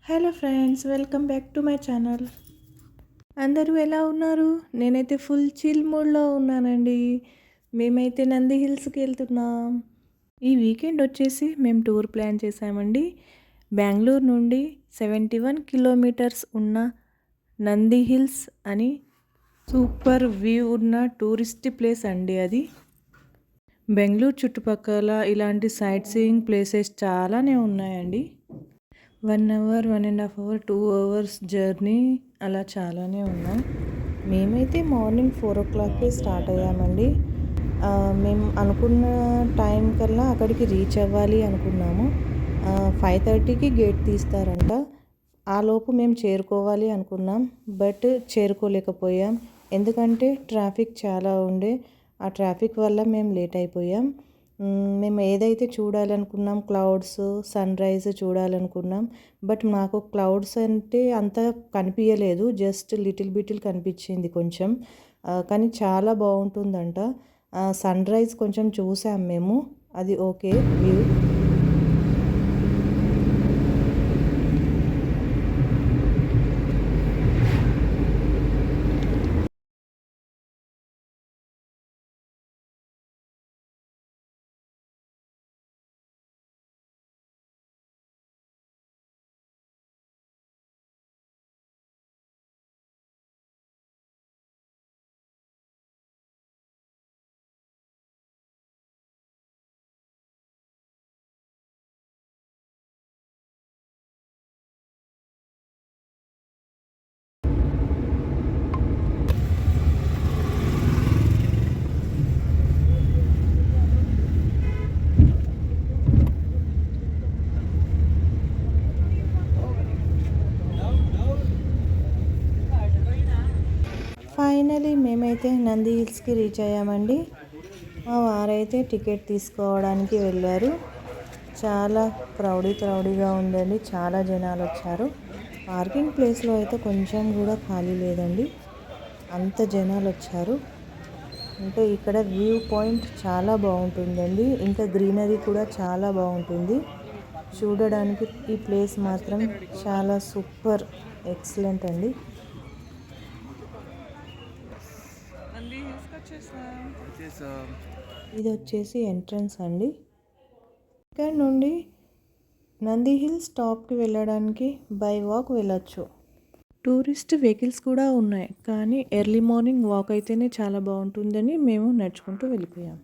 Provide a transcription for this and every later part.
Hello friends, welcome back to my channel. అందరూ ఎలా ఉన్నారు? నేనైతే ఫుల్ చిల్ మూడ్లో ఉన్నానండి. మేమైతే నంది హిల్స్కి వెళ్తున్నాం. ఈ వీకెండ్ వచ్చేసి మేము టూర్ ప్లాన్ చేసామండి. బెంగళూరు నుండి 71 కిలోమీటర్స్ ఉన్న నంది హిల్స్ అని సూపర్ వ్యూ ఉన్న టూరిస్ట్ ప్లేస్ అండి అది. బెంగళూరు చుట్టుపక్కల ఇలాంటి సైట్ సీయింగ్ ప్లేసెస్ చాలానే ఉన్నాయండి. 1 అవర్, 1.5 అవర్, 2 అవర్స్ జర్నీ అలా చాలానే ఉన్నాయి. మేమైతే మార్నింగ్ 4 o'clockకే స్టార్ట్ అయ్యామండి. మేము అనుకున్న టైం కల్లా అక్కడికి రీచ్ అవ్వాలి అనుకున్నాము. 5:30కి గేట్ తీస్తారంట. ఆ లోపు మేము చేరుకోవాలి అనుకున్నాం, బట్ చేరుకోలేకపోయాం. ఎందుకంటే ట్రాఫిక్ చాలా ఉండే. ఆ ట్రాఫిక్ వల్ల మేము లేట్ అయిపోయాం. మేము ఏదైతే చూడాలనుకున్నాం, క్లౌడ్స్, సన్ రైజ్ చూడాలనుకున్నాం, బట్ మాకు క్లౌడ్స్ అంటే అంత కనిపించలేదు. జస్ట్ లిటిల్ కనిపించింది కొంచెం. కానీ చాలా బాగుంటుందంట. సన్ రైజ్ కొంచెం చూసాం మేము, అది ఓకే వ్యూ. ఫైనలీ మేమైతే నంది హిల్స్కి రీచ్ అయ్యామండి. మా వారైతే టికెట్ తీసుకోవడానికి వెళ్ళారు. చాలా క్రౌడీగా ఉందండి. చాలా జనాలు వచ్చారు. పార్కింగ్ ప్లేస్లో అయితే కొంచెం కూడా ఖాళీ లేదండి, అంత జనాలు వచ్చారు. అంటే ఇక్కడ వ్యూ పాయింట్ చాలా బాగుంటుందండి. ఇంకా గ్రీనరీ కూడా చాలా బాగుంటుంది చూడడానికి. ఈ ప్లేస్ మాత్రం చాలా సూపర్ ఎక్సలెంట్ అండి. ఇది వచ్చేసి ఎంట్రన్స్ అండి. ఇక్కడ నుండి నంది హిల్స్ టాప్కి వెళ్ళడానికి బై వాక్ వెళ్ళొచ్చు. టూరిస్ట్ వెహికల్స్ కూడా ఉన్నాయి, కానీ ఎర్లీ మార్నింగ్ వాక్ అయితేనే చాలా బాగుంటుందని మేము నడుచుకుంటూ వెళ్ళిపోయాం.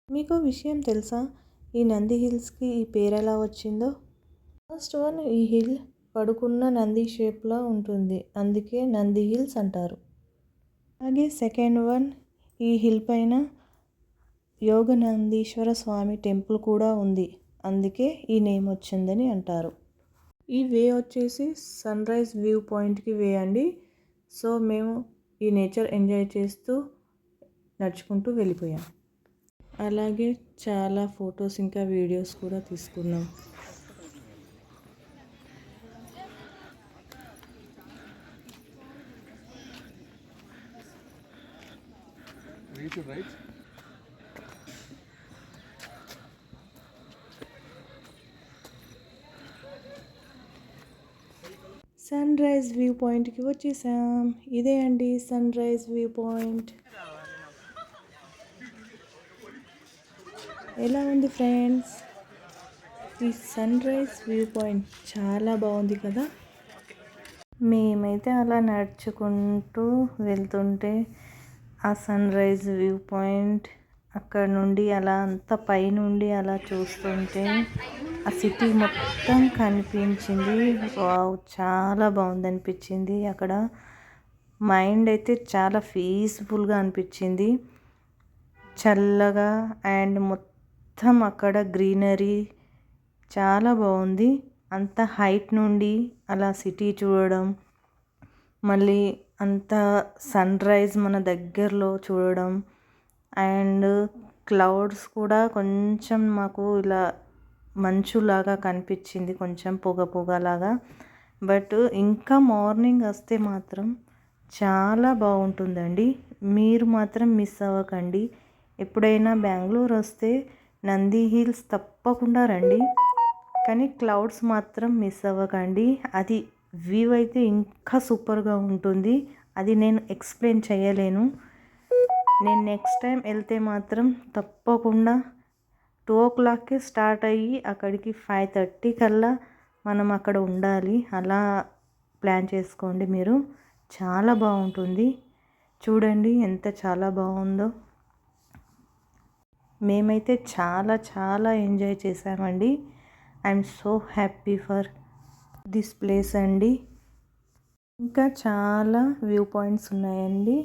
మీకు విషయం తెలుసా, ఈ నంది హిల్స్కి ఈ పేరు ఎలా వచ్చిందో? ఫస్ట్ వన్, ఈ హిల్ పడుకున్న నంది షేప్లో ఉంటుంది, అందుకే నంది హిల్స్ అంటారు. అలాగే సెకండ్ వన్, ఈ హిల్ పైన యోగనందీశ్వర స్వామి టెంపుల్ కూడా ఉంది, అందుకే ఈ నేమ్ వచ్చిందని అంటారు. ఈ వే వచ్చేసి సన్ రైజ్ వ్యూ పాయింట్కి వే అండి. సో మేము ఈ నేచర్ ఎంజాయ్ చేస్తూ నడుచుకుంటూ వెళ్ళిపోయాం. అలాగే చాలా ఫొటోస్ ఇంకా వీడియోస్ కూడా తీసుకున్నాం. సన్ రైజ్ వ్యూ పాయింట్కి వచ్చేసాం. ఇదే అండి సన్ రైజ్ వ్యూ పాయింట్. ఎలా ఉంది ఫ్రెండ్స్? ఈ సన్ రైజ్ వ్యూ పాయింట్ చాలా బాగుంది కదా. మేమైతే అలా నడుచుకుంటూ వెళ్తుంటే ఆ సన్ రైజ్ వ్యూ పాయింట్ అక్కడ నుండి అలా అంత పైనుండి అలా చూస్తుంటే ఆ సిటీ మొత్తం కనిపించింది. వావ్, చాలా బాగుంది అనిపించింది. అక్కడ మైండ్ అయితే చాలా పీస్ఫుల్గా అనిపించింది, చల్లగా. అండ్ మొత్తం అక్కడ గ్రీనరీ చాలా బాగుంది. అంత హైట్ నుండి అలా సిటీ చూడడం, మళ్ళీ అంత సన్ రైజ్ మన దగ్గరలో చూడడం, అండ్ క్లౌడ్స్ కూడా కొంచెం మాకు ఇలా మంచులాగా కనిపించింది, కొంచెం పొగలాగా. బట్ ఇంకా మార్నింగ్ వస్తే మాత్రం చాలా బాగుంటుందండి. మీరు మాత్రం మిస్ అవ్వకండి. ఎప్పుడైనా బెంగళూరు వస్తే నంది హిల్స్ తప్పకుండా రండి. కానీ క్లౌడ్స్ మాత్రం మిస్ అవ్వకండి. అది వ్యూ అయితే ఇంకా సూపర్గా ఉంటుంది. అది నేను ఎక్స్ప్లెయిన్ చేయలేను. నేను నెక్స్ట్ టైం వెళ్తే మాత్రం తప్పకుండా 2 o'clockకే స్టార్ట్ అయ్యి అక్కడికి 5:30 కల్లా మనం అక్కడ ఉండాలి. అలా ప్లాన్ చేసుకోండి మీరు. చాలా బాగుంటుంది. చూడండి ఎంత చాలా బాగుందో. మేమైతే చాలా చాలా ఎంజాయ్ చేసామండి. I'm so happy for this place అండి. ఇంకా చాలా వ్యూ పాయింట్స్ ఉన్నాయండి,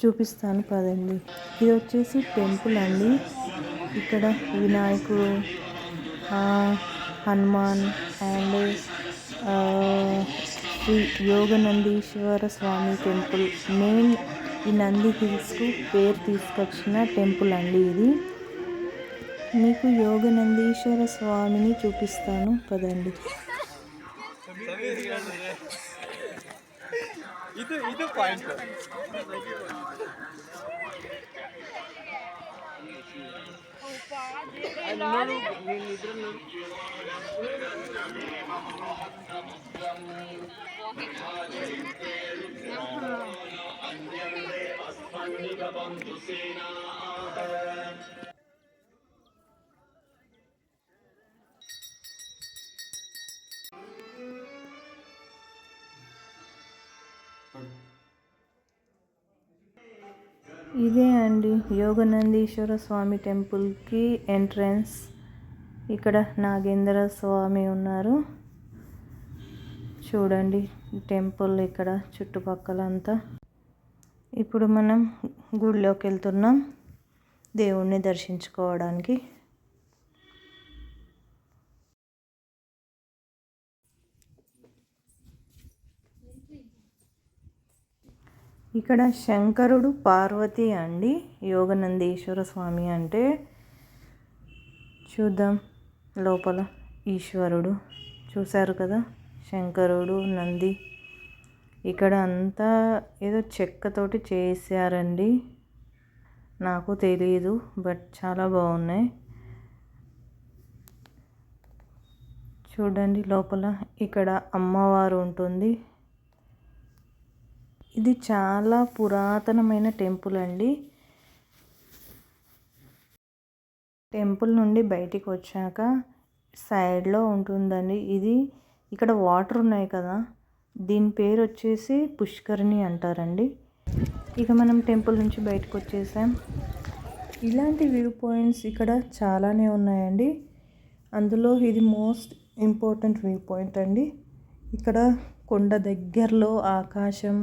చూపిస్తాను పదండి. ఇది వచ్చేసి టెంపుల్ అండి. ఇక్కడ వినాయకుడు, Hanuman and Shri Yoganandeeshwara Swamy temple. Main ఈ నంది హిల్స్కు పేరు తీసుకొచ్చిన టెంపుల్ అండి ఇది. మీకు యోగనందీశ్వర స్వామిని చూపిస్తాను పదండి. ಇದು ಪಾಯಿಂಟ್. ఇదే అండి యోగనందీశ్వర స్వామి టెంపుల్కి ఎంట్రన్స్. ఇక్కడ నాగేంద్ర స్వామి ఉన్నారు. చూడండి టెంపుల్ ఇక్కడ చుట్టుపక్కల అంతా. ఇప్పుడు మనం గుడిలోకి వెళ్తున్నాం దేవుణ్ణి దర్శించుకోవడానికి. ఇక్కడ శంకరుడు పార్వతి అండి యోగనందీశ్వర స్వామి అంటే. చూద్దాం లోపల. ఈశ్వరుడు చూశారు కదా, శంకరుడు, నంది. ఇక్కడ అంతా ఏదో చెక్కతోటి చేశారండి, నాకు తెలియదు, బట్ చాలా బాగున్నాయి. చూడండి లోపల. ఇక్కడ అమ్మవారు ఉంటుంది. ఇది చాలా పురాతనమైన టెంపుల్ అండి. టెంపుల్ నుండి బయటికి వచ్చాక సైడ్లో ఉంటుందండి ఇది. ఇక్కడ వాటర్ ఉన్నాయి కదా, దీని పేరు వచ్చేసి పుష్కరిణి అంటారండి. ఇక మనం టెంపుల్ నుంచి బయటకు వచ్చేసాం. ఇలాంటి వ్యూ పాయింట్స్ ఇక్కడ చాలానే ఉన్నాయండి. అందులో ఇది మోస్ట్ ఇంపార్టెంట్ వ్యూ పాయింట్ అండి. ఇక్కడ కొండ దగ్గరలో ఆకాశం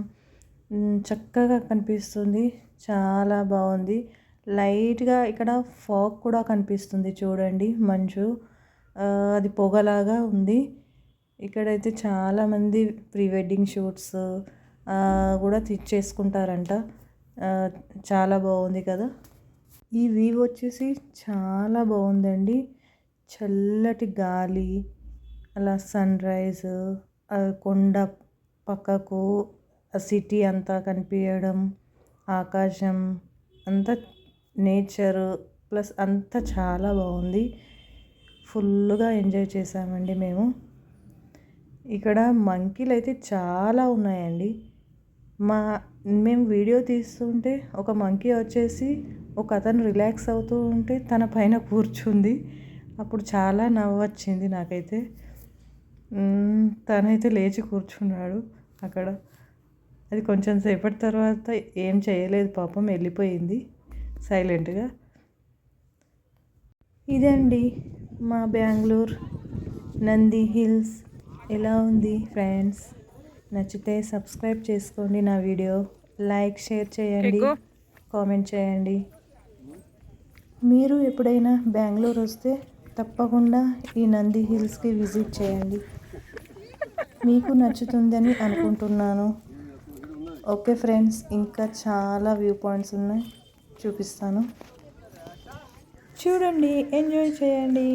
చక్కగా కనిపిస్తుంది. చాలా బాగుంది. లైట్గా ఇక్కడ ఫాగ్ కూడా కనిపిస్తుంది. చూడండి మంచు, అది పొగలాగా ఉంది. ఇక్కడైతే చాలామంది ప్రీ వెడ్డింగ్ షూట్స్ కూడా చేసుకుంటారంట. చాలా బాగుంది కదా. ఈ వ్యూ వచ్చేసి చాలా బాగుందండి. చల్లటి గాలి, అలా సన్ రైజ్, కొండ పక్కకు సిటీ అంతా కనిపించడం, ఆకాశం అంతా నేచర్ ప్లస్ అంతా చాలా బాగుంది. ఫుల్గా ఎంజాయ్ చేసామండి మేము. ఇక్కడ మంకీలు అయితే చాలా ఉన్నాయండి. మేము వీడియో తీస్తుంటే ఒక మంకీ వచ్చేసి ఒక అతను రిలాక్స్ అవుతూ ఉంటే తన పైన కూర్చుంది. అప్పుడు చాలా నవ్వు వచ్చింది నాకైతే. తనైతే లేచి కూర్చున్నాడు అక్కడ. అది కొంచెం సేపటి తర్వాత ఏం చేయలేదు పాపం, వెళ్ళిపోయింది సైలెంట్గా. ఇదండి మా బెంగళూరు నంది హిల్స్. ఎలా ఉంది ఫ్రెండ్స్? నచ్చితే సబ్స్క్రైబ్ చేసుకోండి నా వీడియో, లైక్ షేర్ చేయండి, కామెంట్ చేయండి. మీరు ఎప్పుడైనా బెంగళూరు వస్తే తప్పకుండా ఈ నంది హిల్స్కి విజిట్ చేయండి. మీకు నచ్చుతుందని అనుకుంటున్నాను. ఓకే ఫ్రెండ్స్, ఇంకా చాలా వ్యూ పాయింట్స్ ఉన్నాయి, చూపిస్తాను. చూడండి, ఎంజాయ్ చేయండి.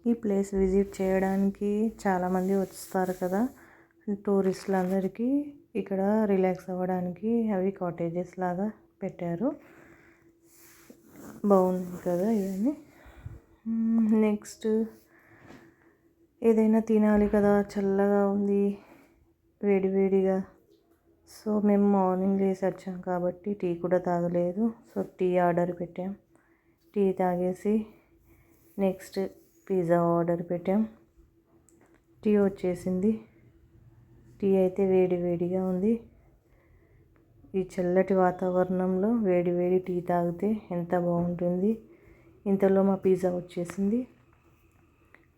ఈ ప్లేస్ విజిట్ చేయడానికి చాలామంది వస్తారు కదా, టూరిస్టులందరికీ ఇక్కడ రిలాక్స్ అవ్వడానికి అవి కాటేజెస్ లాగా పెట్టారు. బాగుంది కదా ఇవన్నీ. నెక్స్ట్ ఏదైనా తినాలి కదా, చల్లగా ఉంది వేడివేడిగా. సో మేము మార్నింగ్ లేసి వచ్చాం కాబట్టి టీ కూడా తాగలేదు. సో టీ ఆర్డర్ పెట్టాం. టీ తాగేసి నెక్స్ట్ పిజ్జా ఆర్డర్ పెట్టాం. టీ వచ్చేసింది. టీ అయితే వేడివేడిగా ఉంది. ఈ చల్లటి వాతావరణంలో వేడివేడి టీ తాగితే ఎంత బాగుంటుంది. ఇంతలో మా పిజ్జా వచ్చేసింది.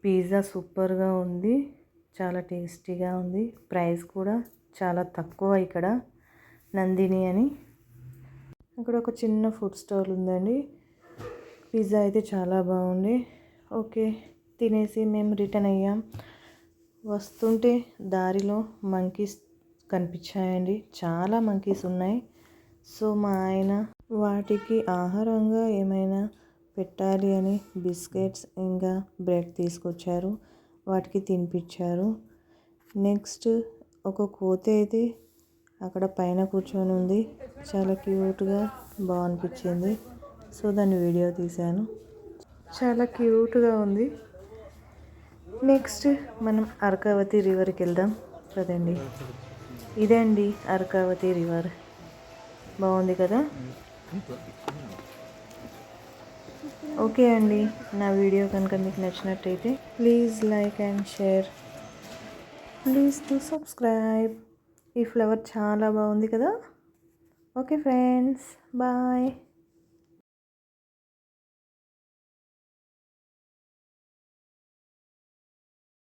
పిజ్జా సూపర్గా ఉంది, చాలా టేస్టీగా ఉంది. ప్రైస్ కూడా చాలా తక్కువ ఇక్కడ, నందిని అని. అక్కడ ఒక చిన్న ఫుడ్ స్టాల్ ఉందండి. పిజ్జా అయితే చాలా బాగుంది. ఓకే, తినేసి మేము రిటర్న్ అయ్యాం. వస్తుంటే దారిలో మంకీస్ కనిపించాయండి, చాలా మంకీస్ ఉన్నాయి. సో మా ఆయన వాటికి ఆహారంగా ఏమైనా పెట్టాలి అని బిస్కెట్స్ ఇంకా బ్రెడ్ తీసుకొచ్చారు, వాటికి తినిపించారు. నెక్స్ట్ ఒక కోతి అయితే అక్కడ పైన కూర్చొని ఉంది, చాలా క్యూట్గా బాగా అనిపించింది. సో దాన్ని వీడియో తీశాను, చాలా క్యూట్గా ఉంది. నెక్స్ట్ మనం అర్కావతి రివర్కి వెళ్దాం కదండి. ఇదే అండి అర్కావతి రివర్, బాగుంది కదా. ఓకే అండి, నా వీడియో కనుక మీకు నచ్చినట్టయితే please like and share, please to subscribe. ఈ ఫ్లవర్ చాలా బాగుంది కదా. Okay friends, bye.